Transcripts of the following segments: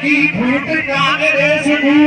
की फूट कांग्रेस की।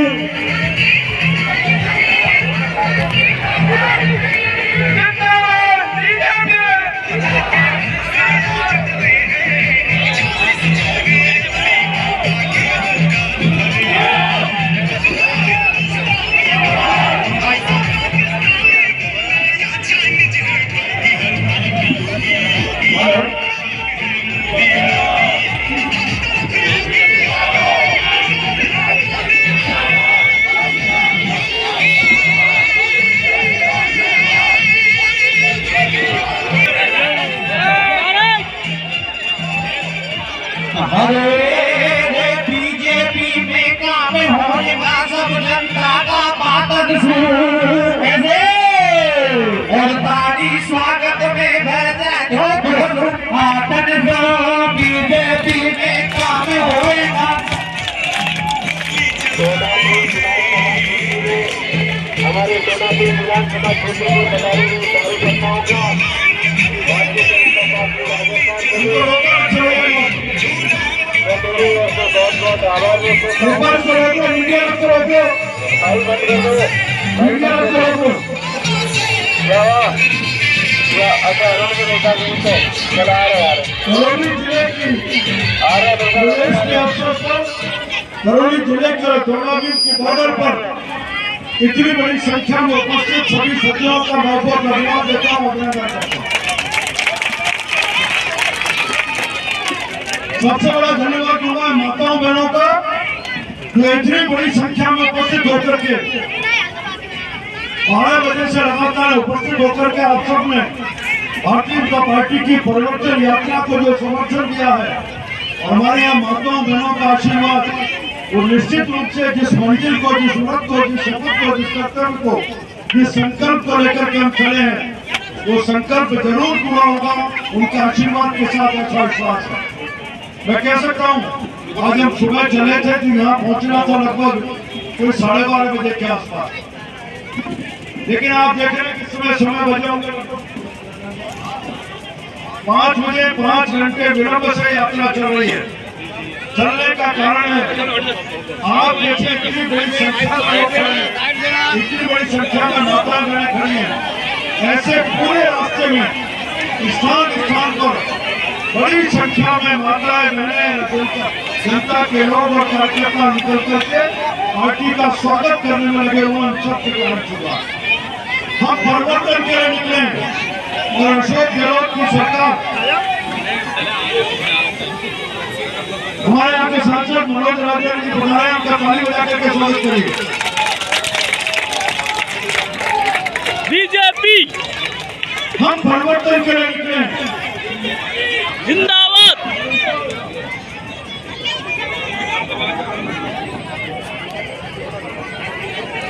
बीजेपी में काम होगा सब जनता का बातन और तारी स्वागत में बीजेपी में काम होगा। हमारे सोनापुर विधानसभा क्षेत्र के पदाधिकारी कार्यकर्ताओं का भारतीय जनता पार्टी बहुत आभार करौली जिले के दोनाबीर के बॉर्डर पर इतनी बड़ी संख्या में उपस्थित सभी सचिवों का मैं बहुत धन्यवाद देता हूँ, अभिनंदन करता हूँ। सबसे बड़ा धन्यवाद दूंगा माताओं बहनों का जो इतनी बड़ी संख्या में उपस्थित होकर के 12 बजे से लगातार उपस्थित होकर के आप सब ने भारतीय जनता पार्टी की परिवर्तन यात्रा को जो समर्थन दिया है, हमारे यहाँ माताओं बहनों का आशीर्वाद वो निश्चित रूप से जिस मंजिल को, जिस व्रत को, जिस शपथ को, जिस कर्तव्य को, जिस संकल्प को लेकर के हम चले हैं, वो संकल्प जरूर पूरा होगा। उनके आशीर्वाद के साथ ऐसा विश्वास है। मैं कह सकता हूँ आज हम सुबह चले थे तो यहाँ पहुँचना था लगभग कोई 12:30 बजे के आसपास, लेकिन आप देख रहे हैं कि समय बजे होंगे 5 बजे 5 घंटे विलंब से यात्रा चल रही है। चलने का कारण है आप देखिए इतनी बड़ी संख्या में माता बहनें खड़ी हैं। ऐसे पूरे रास्ते में स्थान स्थान पर बड़ी संख्या में माताएं बहनें जनता के लोग और कार्यकर्ता निकल करके पार्टी का स्वागत करने में लगे हुए सबसे बन चुका। हम परिवर्तन के लिए निकले और अशोक गहलोत की सरकार, हमारे यहाँ के सांसद मनोज राजन जी बता रहे हैं, उनका ताली बजा करके स्वागत करिए। बीजेपी हम परिवर्तन के लिए निकले, जिंदाबाद।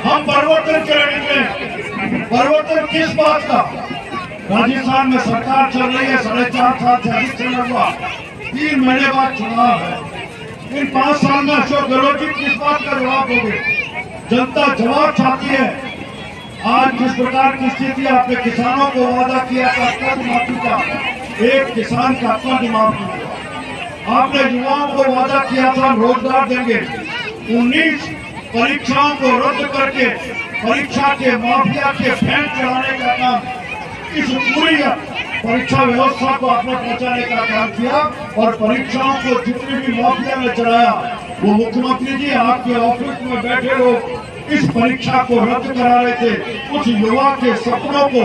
हम परिवर्तन के लिए निकले। परिवर्तन किस बात का? राजस्थान में सरकार चल रही है, 4.5 साल से अधिक समय हुआ, 3 महीने बाद चुनाव है। इन 5 साल में अशोक गहलोत जी किस बात का जवाब दोगे? जनता जवाब चाहती है। आज जिस प्रकार की स्थिति, आपने किसानों को वादा किया था कर्ज माफी का, एक किसान का कर्ज माफ नहीं हुआ। आपने युवाओं को वादा किया था रोजगार देंगे। 19 परीक्षाओं को रद्द करके परीक्षा के माफिया के फैन चढ़ाने का काम, इस पूरी परीक्षा व्यवस्था को आपने पहुंचाने का काम किया और परीक्षाओं को जितने भी माफिया ने चढ़ाया, वो मुख्यमंत्री जी आपके ऑफिस में बैठे लोग इस परीक्षा को रद्द करा रहे थे। कुछ युवा के सपनों को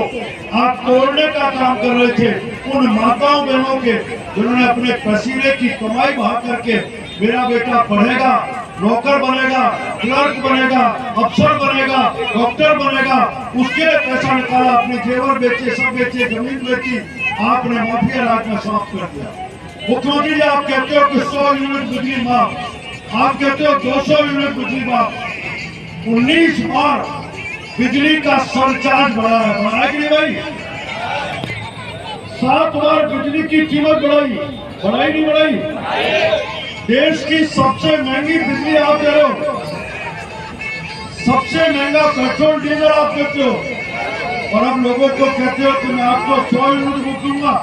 आप तोड़ने का काम कर रहे थे। उन माताओं बहनों के जिन्होंने अपने पसीने की कमाई बहा करके मेरा बेटा पढ़ेगा, नौकर बनेगा, क्लर्क बनेगा, अफसर बनेगा, डॉक्टर बनेगा, उसके लिए पैसा निकाला, अपने जेवर बेचे, सब बेचे, जमीन बेची, आपने माफिया राज में समाप्त कर दिया। मुख्यमंत्री जी आप कहते हो कि 100 यूनिट बिजली माफ, आप कहते हो 200 यूनिट बिजली माफ, 19 बार बिजली का सरचार्ज बढ़ाया कि नहीं भाई? 7 बार बिजली की कीमत बढ़ाई नहीं बढ़ाई? देश की सबसे महंगी बिजली आप दे रहे हो, सबसे महंगा पेट्रोल डीजल आप देते हो, और अब लोगों को कहते हो कि मैं आपको 100 यूनिट बुक दूंगा।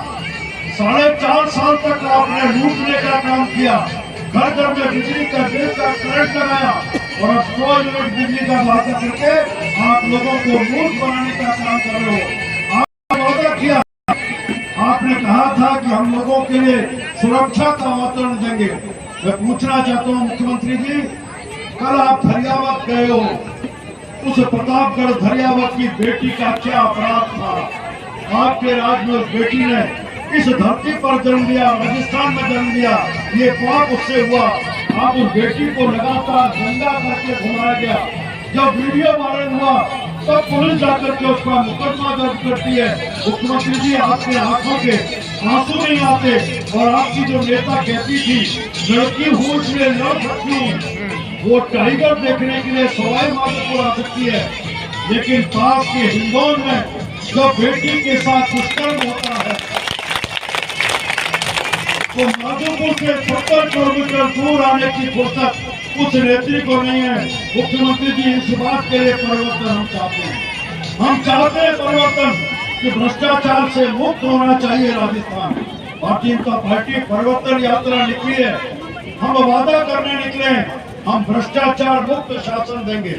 4.5 साल तक आपने लूटने का काम किया। घर घर में बिजली का बिल का करंट लगाया और अब 100 यूनिट बिजली का वादा करके आप लोगों को मूर्ख बनाने का काम कर रहे हो। आपने वादा किया, आपने कहा था कि हम लोगों के लिए सुरक्षा का वातावरण देंगे। मैं पूछना चाहता हूँ मुख्यमंत्री जी, कल आप धरियावत गए हो, उस प्रतापगढ़ धरियावत की बेटी का क्या अपराध था? आपके राज में उस बेटी ने इस धरती पर जन्म लिया, राजस्थान में जन्म लिया, ये पाप उससे हुआ। आप उस बेटी को लगातार गंदा करके घुमाया गया। जब वीडियो वायरल हुआ तब पुलिस जाकर के उसका मुकदमा दर्ज करती है। मुख्यमंत्री जी, आपके आंखों के आंसू नहीं आते और आपकी जो नेता कहती थी लड़की हूँ इसलिए लड़ सकती हूँ, वो टाइगर देखने के लिए सवाई माधोपुर आ सकती है, लेकिन पास के हिंदौन में जब बेटी के साथ दुष्कर्म होता है तो माधोपुर से 70 किलोमीटर दूर आने की फुर्सत उस नेत्री को नहीं है। मुख्यमंत्री जी, इस बात के लिए परिवर्तन हम चाहते हैं। हम चाहते हैं परिवर्तन कि भ्रष्टाचार से मुक्त होना चाहिए राजस्थान। भारतीय जनता पार्टी परिवर्तन यात्रा निकली है। हम वादा करने निकले हैं, हम भ्रष्टाचार मुक्त शासन देंगे।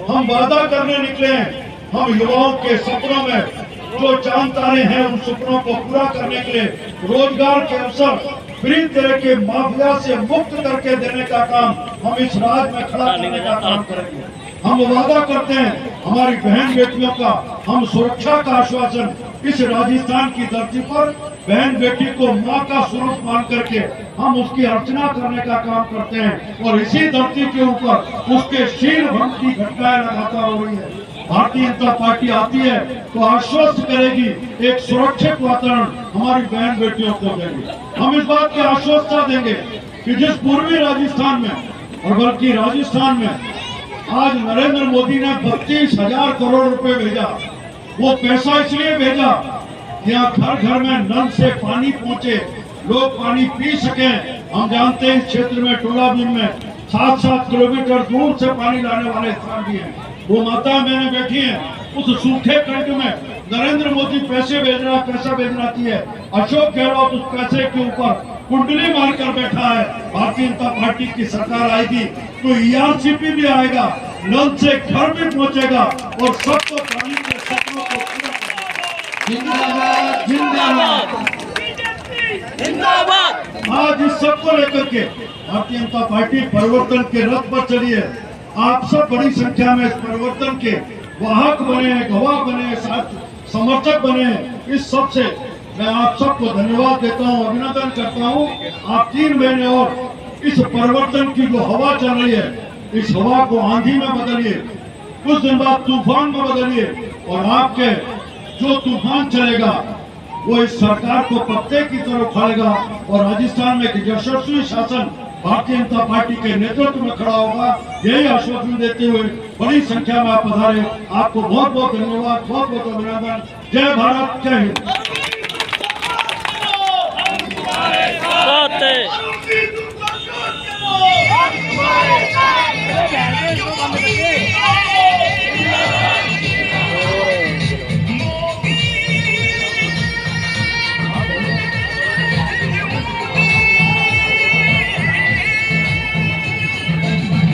हम वादा करने निकले हैं, हम युवाओं के सपनों में जो चांद तारे हैं उन सपनों को पूरा करने के लिए रोजगार के अवसर फ्री तरह के माफिया से मुक्त करके देने का काम हम इस राज्य में खड़ा करने का काम करेंगे। हम वादा करते हैं हमारी बहन बेटियों का हम सुरक्षा का आश्वासन इस राजस्थान की धरती पर बहन बेटी को माँ का स्वरूप मान करके हम उसकी अर्चना करने का काम करते हैं और इसी धरती के ऊपर उसके शील भंग की घटनाएं लगातार हो रही है। भारतीय जनता पार्टी आती है तो आश्वस्त करेगी, एक सुरक्षित वातावरण हमारी बहन बेटियों को देंगे। हम इस बात की आश्वस्ता देंगे कि जिस पूर्वी राजस्थान में और बल्कि राजस्थान में आज नरेंद्र मोदी ने 32,000 करोड़ रुपए भेजा, वो पैसा इसलिए भेजा कि यहाँ घर घर में नल से पानी पहुंचे, लोग पानी पी सके। हम जानते हैं इस क्षेत्र में टोलाबीन में 7-7 किलोमीटर दूर से पानी लाने वाले स्थान भी हैं। वो माता बहनें बैठी हैं उस सूखे कंठ में, नरेंद्र मोदी पैसा भेजना चाहिए। अशोक गहलोत उस पैसे के ऊपर कुंडली मारकर बैठा है। भारतीय जनता पार्टी की सरकार आएगी तो ERCP भी आएगा, नल से घर भी पहुंचेगा और सबको पानी के सपनों को पूरा करेगा। जिंदाबाद जिंदाबाद जिंदाबाद। आज इस सबको लेकर के भारतीय जनता पार्टी परिवर्तन के रथ पर चली है। आप सब बड़ी संख्या में इस परिवर्तन के वाहक बने, गवाह बने, समर्थक बने। इस सब से मैं आप सबको धन्यवाद देता हूं, अभिनंदन करता हूं। आप 3 महीने और इस परिवर्तन की जो हवा चल रही है, इस हवा को आंधी में बदलिए, कुछ दिन बाद तूफान में बदलिए और आपके जो तूफान चलेगा वो इस सरकार को पत्ते की तरह उखाड़ेगा और राजस्थान में एक यशस्वी शासन भारतीय जनता पार्टी के नेतृत्व में खड़ा होगा। यही आश्वासन देते हुए बड़ी संख्या में आप पधारे, आपको बहुत बहुत धन्यवाद, बहुत बहुत अभिनंदन। जय भारत, जय हिंद।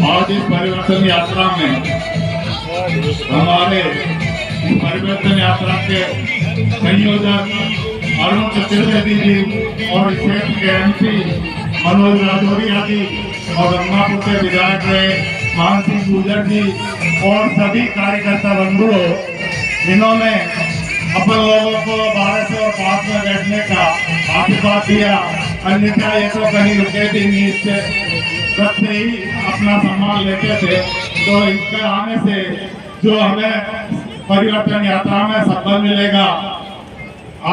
आज इस परिवर्तन यात्रा में हमारे परिवर्तन यात्रा के संयोजक अरुण चतुर्वेदी जी और इस क्षेत्र के MP मनोज राजौरिया जी और गंगापुर के विधायक रहे मान सिंह गुर्जर जी और सभी कार्यकर्ता बंधुओं, इन्होंने अपन लोगों को 1205 में बैठने का आशीर्वाद दिया। अन्यथा ये तो कहीं रुके भी नहीं, इससे रथ से ही अपना सम्मान लेते थे। तो इसके आने से जो हमें परिवर्तन यात्रा में सफल मिलेगा।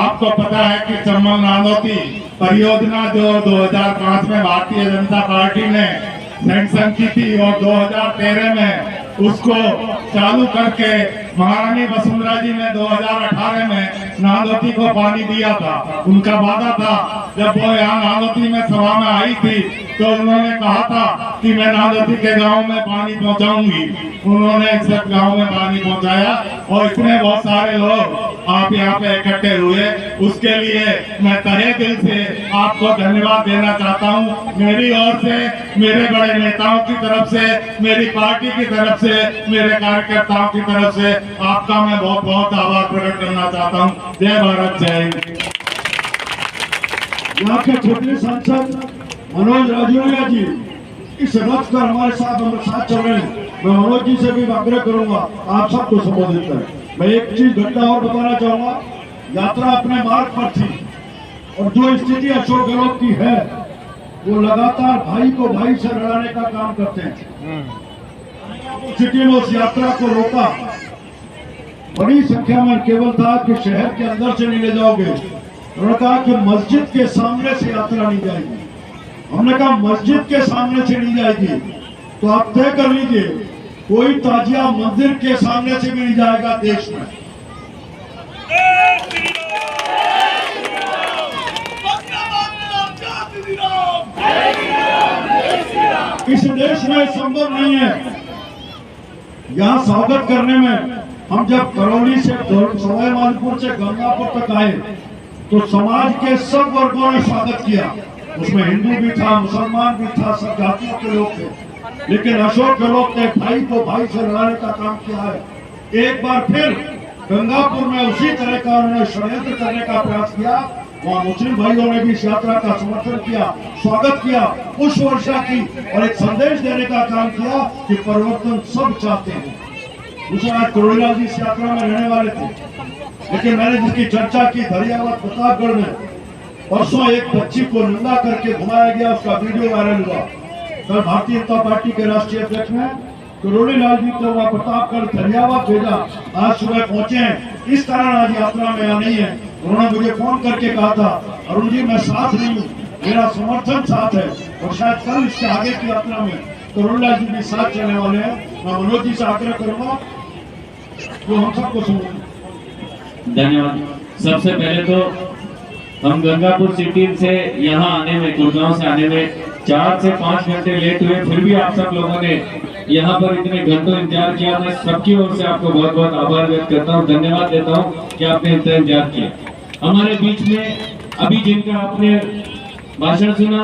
आपको पता है कि चम्बल नानोती परियोजना जो 2005 में भारतीय जनता पार्टी ने सैंक्शन की थी और 2013 में उसको चालू करके महारानी वसुंधरा जी ने 2018 में नानोती को पानी दिया था। उनका वादा था, जब वो यहाँ नानोती में सभा में आई थी तो उन्होंने कहा था कि मैं नानोती के गांव में पानी पहुंचाऊंगी। उन्होंने 61 गांव में पानी पहुंचाया और इतने बहुत सारे लोग आप यहाँ पे इकट्ठे हुए, उसके लिए मैं तहे दिल से आपको धन्यवाद देना चाहता हूँ। मेरी ओर से, मेरे बड़े नेताओं की तरफ से, मेरी पार्टी की तरफ से, मेरे कार्यकर्ताओं की तरफ से आपका मैं बहुत बहुत आभार प्रकट करना चाहता हूँ। जय भारत, जय हिंद। यहाँ के क्षेत्रीय सांसद मनोज राजौरिया जी इस रथ कर हमारे साथ चल रहे हैं। मैं मनोज जी से भी आग्रह करूंगा आप सबको संबोधित करें। मैं एक चीज घटना और बताना चाहूंगा। यात्रा अपने मार्ग पर थी और जो स्थिति अशोक गहलोत की है वो लगातार भाई को भाई से लड़ाने का काम करते हैं। सिटी में उस यात्रा को रोका। बड़ी संख्या में केवल था कि शहर के अंदर से नहीं ले जाओगे। उन्होंने कहा कि मस्जिद के सामने से यात्रा नहीं जाएगी। हमने कहा मस्जिद के सामने से नहीं जाएगी तो आप तय कर लीजिए कोई ताजिया मंदिर के सामने से भी नहीं जाएगा देश में। इस देश में संभव नहीं है। यहाँ स्वागत करने में हम जब करौली से सवाई मानपुर से गंगापुर तक आए तो समाज के सब वर्गों ने स्वागत किया। उसमें हिंदू भी था, मुसलमान भी था, सब जातियों के लोग थे। लेकिन अशोक गहलोत ने भाई को भाई से लड़ाने का काम किया है। एक बार फिर गंगापुर में उसी तरह का उन्होंने षड्यंत्र करने का प्रयास किया। वहाँ मुस्लिम भाइयों ने भी इस यात्रा का समर्थन किया, स्वागत किया, पुष्प वर्षा की और एक संदेश देने का काम किया कि परिवर्तन सब चाहते हैं। दूसरा, आज करोड़ीलाल जी इस यात्रा में रहने वाले थे, लेकिन मैंने जिसकी चर्चा की धरियावाद प्रतापगढ़ में परसों एक बच्ची को नंगा करके घुमाया गया, उसका वीडियो वायरल हुआ। कल भारतीय जनता पार्टी के राष्ट्रीय अध्यक्ष ने करोड़ीलाल जी को वहाँ प्रतापगढ़ धरियावाद भेजा। आज सुबह पहुंचे हैं, इस कारण आज यात्रा में आ नहीं है। उन्होंने मुझे फोन करके कहा था अरुण जी मैं साथ नहीं हूँ, मेरा समर्थन साथ है और शायद कल इसके आगे की यात्रा में करोड़ीलाल जी भी साथ चलने वाले हैं। मैं मनोज जी से आग्रह करूंगा जो हम सबको सुनो। धन्यवाद। सबसे पहले तो हम गंगापुर सिटी से यहाँ आने में, गुड़गांव से आने में 4 से 5 घंटे लेट हुए, फिर भी आप सब लोगों ने यहाँ पर इतने घंटों इंतजार किया। मैं सबकी ओर से आपको बहुत बहुत आभार व्यक्त करता हूँ, धन्यवाद देता हूँ कि आपने इतना इंतजार किया। हमारे बीच में अभी जिनका आपने भाषण सुना,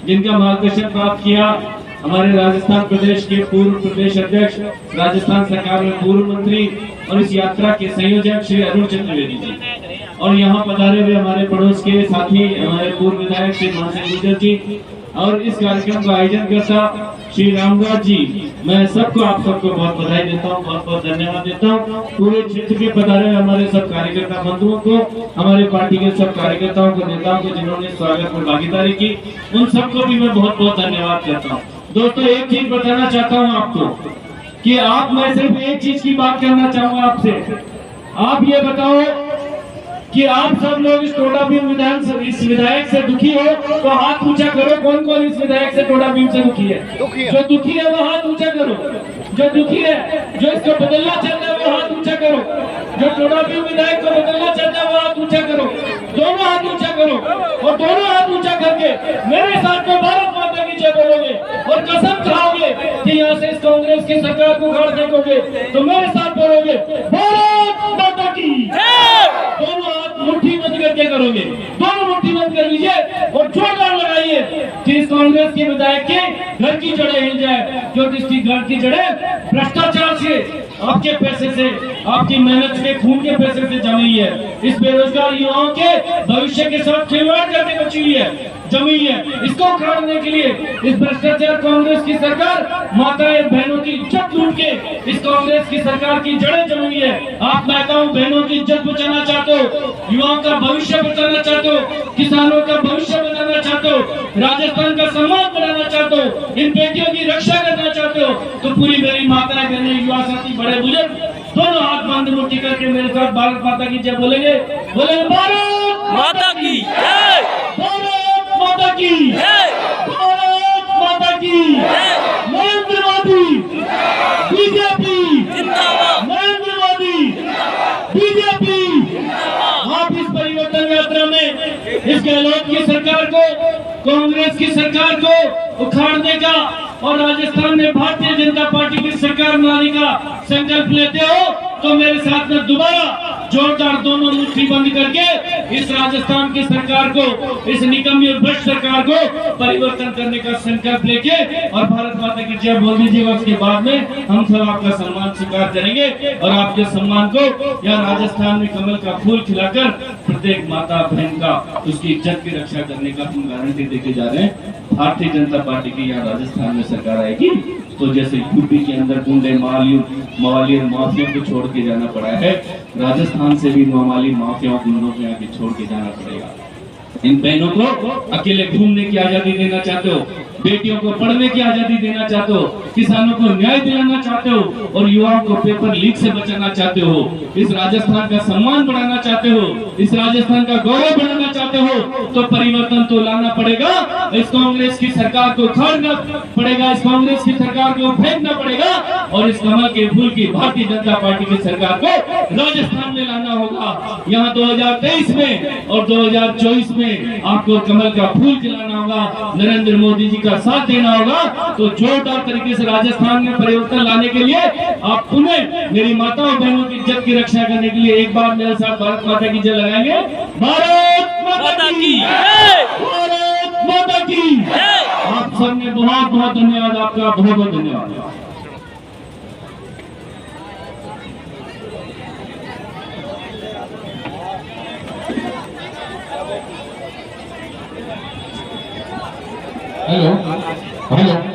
जिनका मार्गदर्शन प्राप्त किया, हमारे राजस्थान प्रदेश के पूर्व प्रदेश अध्यक्ष, राजस्थान सरकार में पूर्व मंत्री और इस यात्रा के संयोजक श्री अरुण चतुर्वेदी जी, और यहाँ पधारे हुए हमारे पड़ोस के साथी हमारे पूर्व विधायक श्री मानसिंह गुर्जर जी और इस कार्यक्रम का आयोजन करता श्री रामदास जी, मैं सबको आप सबको बहुत बधाई देता हूँ, बहुत बहुत धन्यवाद देता हूँ। पूरे क्षेत्र के पधारे हुए हमारे सब कार्यकर्ता बंधुओं को, हमारे पार्टी के सब कार्यकर्ताओं को, नेताओं को जिन्होंने स्वागत में भागीदारी की, उन सबको भी मैं बहुत बहुत धन्यवाद करता हूँ। दोस्तों एक चीज बताना चाहता हूँ आपको कि आप, मैं सिर्फ एक चीज की बात करना चाहूंगा आपसे। आप ये बताओ कि आप सब लोग इस टोडा भीम इस विधायक से दुखी हो तो हाथ ऊंचा करो। कौन कौन इस विधायक से टोडा भीम से दुखी है? जो दुखी है वो हाथ ऊंचा करो। जो दुखी है, जो इसको बदलना चाहता है वो हाथ ऊंचा करो। जो टोडा भीम विधायक को बदलना चाहता है वो हाथ ऊंचा करो। दोनों हाथ ऊंचा करो और दोनों हाथ ऊंचा करके मेरे साथ में भारत माता की जय बोलोगे और कसम खाओगे कि यहाँ से इस कांग्रेस की सरकार को उखाड़ फेंकोगे तो मेरे साथ बोलोगे भारत माता की। दोनों हाथ मुट्ठी बंद करके करोगे, दोनों मुट्ठी बंद कर लीजिए और जोरदार लगाइए कि इस कांग्रेस के विधायक के घर की जड़ें हिल जाए। जो जिसकी घर की जड़ें भ्रष्टाचार से, आपके पैसे से, आपकी मेहनत के खून के पैसे से जमी है, इस बेरोजगार युवाओं के भविष्य के साथ खिलवाड़ करके बची हुई है, जमी है, इसको उखाड़ने के लिए इस भ्रष्टाचार कांग्रेस की सरकार माताएं बहनों की इज्जत लूट के इस कांग्रेस की सरकार की जड़ें जमी है। आप माताओं बहनों की इज्जत बचाना चाहते हो, युवाओं का भविष्य बचाना चाहते हो, किसानों का भविष्य बनाना चाहते हो, राजस्थान का सम्मान बनाना चाहते हो, इन बेटियों की रक्षा करना चाहते हो तो पूरी मेरी माताएं बहनें, युवा साथी, बड़े बुजुर्ग दोनों हाथ बांध मुट्ठी करके मेरे साथ भारत माता की जय बोलेंगे। बोले भारत माता की जय, भारत माता की जय, भारत माता की जय। नरेंद्र मोदी बीजेपी जिंदाबाद, नरेंद्र मोदी बीजेपी। आप इस परिवर्तन यात्रा में इस गहलोत की सरकार को, कांग्रेस की सरकार को उखाड़ने का और राजस्थान में भारतीय जनता पार्टी की सरकार बनाने का संकल्प लेते हो तो मेरे साथ में दोबारा जोरदार दोनों मुट्ठी बंद करके इस राजस्थान की सरकार को, इस निकम्मी और भ्रष्ट सरकार को परिवर्तन करने का संकल्प लेके और भारत माता की जय बोल दीजिएगा। उसके बाद में हम सब आपका सम्मान स्वीकार करेंगे और आपके सम्मान को यहाँ राजस्थान में कमल का फूल खिलाकर प्रत्येक माता बहन का उसकी इज्जत की रक्षा करने का हम गारंटी देके जा रहे हैं। भारतीय जनता पार्टी की यहाँ राजस्थान में सरकार आएगी तो जैसे यूपी के अंदर गुंडे मवाली और माफिया को छोड़ के जाना पड़ा है, राजस्थान से भी मवाली माफियाओं गुंडों को यहाँ छोड़ के जाना पड़ेगा। इन बहनों को अकेले घूमने की आजादी देना चाहते हो, बेटियों को पढ़ने की आजादी देना चाहते हो, किसानों को न्याय दिलाना चाहते हो और युवाओं को पेपर लीक से बचाना चाहते हो, इस राजस्थान का सम्मान बढ़ाना चाहते हो, इस राजस्थान का गौरव बढ़ाना चाहते हो, तो परिवर्तन तो लाना पड़ेगा। इस कांग्रेस की सरकार को उखाड़ना पड़ेगा, इस कांग्रेस की सरकार को फेंकना पड़ेगा और इस कमल के फूल की भारतीय जनता पार्टी की सरकार को राजस्थान में लाना होगा। यहाँ 2023 में और 2024 में आपको कमल का फूल खिलाना होगा, नरेंद्र मोदी जी का साथ देना होगा। तो जोरदार तरीके से राजस्थान में परिवर्तन लाने के लिए आप पुनः मेरी माताओं बहनों की इज्जत की रक्षा करने के लिए एक बार मेरे साथ भारत माता की जय लगाएंगे। भारत माता की जय, भारत माता की जय। आप सबने बहुत बहुत धन्यवाद, आपका बहुत बहुत धन्यवाद। Hello hello